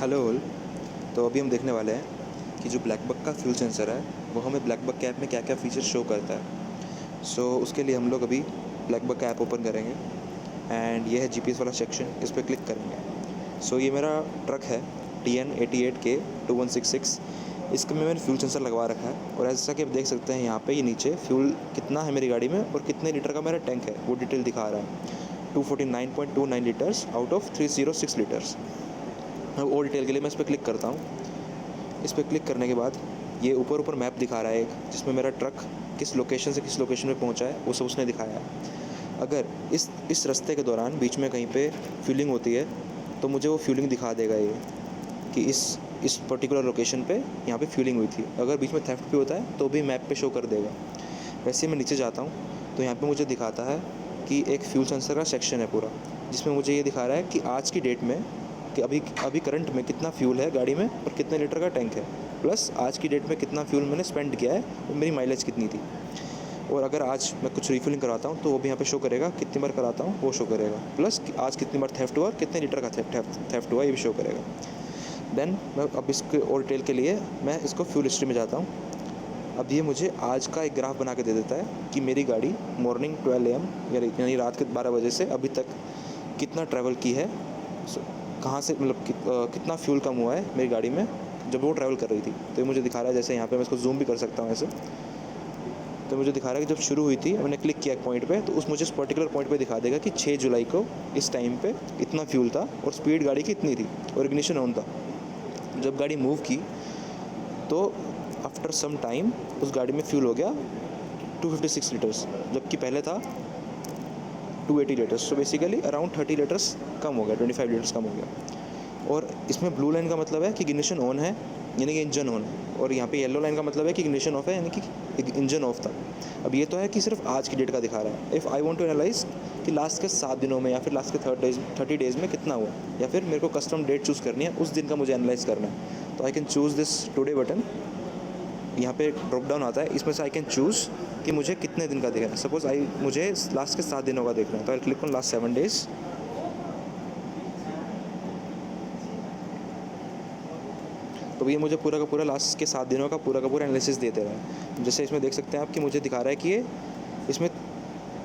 Hello all. तो अभी हम देखने वाले हैं कि जो ब्लैकबक का फ्यूल सेंसर है वो हमें ब्लैकबक के ऐप में क्या क्या फ़ीचर शो करता है। उसके लिए हम लोग अभी ब्लैकबक का ऐप ओपन करेंगे एंड ये है जीपीएस वाला सेक्शन, इस पर क्लिक करेंगे। ये मेरा ट्रक है TN88K2166। इसके में मैंने फ्यूल सेंसर लगवा रखा है और ऐसा कि आप देख सकते हैं यहाँ पे ये नीचे फ्यूल कितना है मेरी गाड़ी में और कितने लीटर का मेरा टैंक है वो डिटेल दिखा रहा है। 249.29 लीटर्स आउट ऑफ 306 लीटर्स। अब और डिटेल के लिए मैं इस पर क्लिक करता हूँ। इस पर क्लिक करने के बाद ये ऊपर मैप दिखा रहा है एक, जिसमें मेरा ट्रक किस लोकेशन से किस लोकेशन पे पहुँचा है वो सब उसने दिखाया है। अगर इस रास्ते के दौरान बीच में कहीं पे फ्यूलिंग होती है तो मुझे वो फ्यूलिंग दिखा देगा ये कि इस पर्टिकुलर लोकेशन पे यहाँ पे फ्यूलिंग हुई थी। अगर बीच में थेफ्ट भी होता है तो भी मैप पे शो कर देगा। वैसे ही मैं नीचे जाता हूँ तो यहाँ पे मुझे दिखाता है कि एक फ्यूल सेंसर का सेक्शन है पूरा, जिसमें मुझे ये दिखा रहा है कि आज की डेट में कि अभी करंट में कितना फ्यूल है गाड़ी में और कितने लीटर का टैंक है, प्लस आज की डेट में कितना फ्यूल मैंने स्पेंड किया है और मेरी माइलेज कितनी थी। और अगर आज मैं कुछ रिफिलिंग कराता हूँ तो वो भी यहाँ पे शो करेगा, कितनी बार कराता हूँ वो शो करेगा, प्लस आज कितनी बार थेफ्ट हुआ और कितने लीटर का थेफ्ट हुआ ये भी शो करेगा। देन मैं अब इसके और डिटेल के लिए मैं इसको फ्यूल हिस्ट्री में जाता हूँ। अब ये मुझे आज का एक ग्राफ बना के दे देता है कि मेरी गाड़ी मॉर्निंग 12 AM यानी रात के 12 बजे से अभी तक कितना ट्रैवल की है, कहाँ से मतलब कितना फ्यूल कम हुआ है मेरी गाड़ी में जब वो ट्रैवल कर रही थी। तो ये मुझे दिखा रहा है, जैसे यहाँ पे मैं इसको जूम भी कर सकता हूँ ऐसे। तो मुझे दिखा रहा है कि जब शुरू हुई थी मैंने क्लिक किया एक पॉइंट पे तो मुझे उस पर्टिकुलर पॉइंट पे दिखा देगा कि 6 जुलाई को इस टाइम पे इतना फ्यूल था और स्पीड गाड़ी की इतनी थी और इग्निशन ऑन था। जब गाड़ी मूव की तो आफ्टर सम टाइम उस गाड़ी में फ्यूल हो गया 256 लीटर्स, जबकि पहले था 280 लीटर्स। बेसिकली अराउंड 30 लीटर्स कम हो गया, 25 लीटर्स कम हो गया। और इसमें ब्लू लाइन का मतलब है कि इग्निशन ऑन है यानी कि इंजन ऑन है, और यहाँ पे येलो लाइन का मतलब है कि इग्निशन ऑफ है यानी कि इंजन ऑफ था। अब ये तो है कि सिर्फ आज की डेट का दिखा रहा है। If I want to analyse कि लास्ट के 7 दिनों में या फिर लास्ट के 30 डेज़ में कितना हुआ, या फिर मेरे को कस्टम डेट चूज़ करनी है, उस दिन का मुझे एनालाइज करना है, तो I can choose this today button. यहाँ पे ड्रॉप डाउन आता है, इसमें से आई कैन चूज़ कि मुझे कितने दिन का देखना है। सपोज मुझे लास्ट के 7 दिनों का देखना है तो I click on last 7 days. तो ये मुझे पूरा का पूरा लास्ट के 7 दिनों का पूरा एनालिसिस देते रहा। जैसे इसमें देख सकते हैं आप कि मुझे दिखा रहा है कि ये इसमें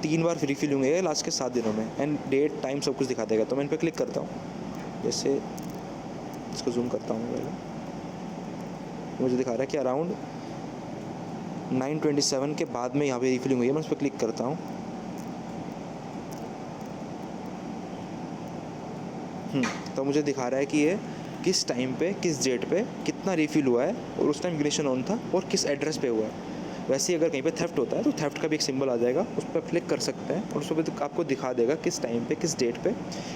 3 बार रिफिल होंगे लास्ट के 7 दिनों में, एंड डेट टाइम सब कुछ दिखा देगा। तो मैं इन पर क्लिक करता हूँ, जैसे इसको जूम करता हूँ पहले, मुझे दिखा रहा है कि अराउंड 9:27 के बाद में यहाँ पे रिफिलिंग हुई है। मैं उस पर क्लिक करता हूँ। तो मुझे दिखा रहा है कि ये किस टाइम पे किस डेट पे कितना रिफिल हुआ है और उस टाइम इग्निशन ऑन था और किस एड्रेस पे हुआ है। वैसे ही अगर कहीं पे थेफ्ट होता है तो थेफ्ट का भी एक सिंबल आ जाएगा, उस पर क्लिक कर सकते हैं और उस पर आपको दिखा देगा किस टाइम पे किस डेट पे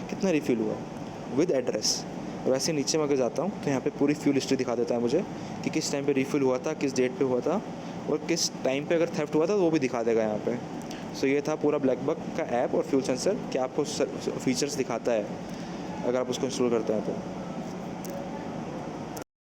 कितना रिफिल हुआ है विद एड्रेस। वैसे नीचे में अगर जाता हूँ तो यहाँ पे पूरी फ्यूल हिस्ट्री दिखा देता है मुझे कि किस टाइम पे रिफिल हुआ था, किस डेट पे हुआ था और किस टाइम पे अगर थेफ्ट हुआ था तो वो भी दिखा देगा यहाँ पे। ये था पूरा ब्लैकबक का ऐप और फ्यूल सेंसर, क्या आपको फीचर्स दिखाता है अगर आप उसको इंस्टॉल करते हैं तो।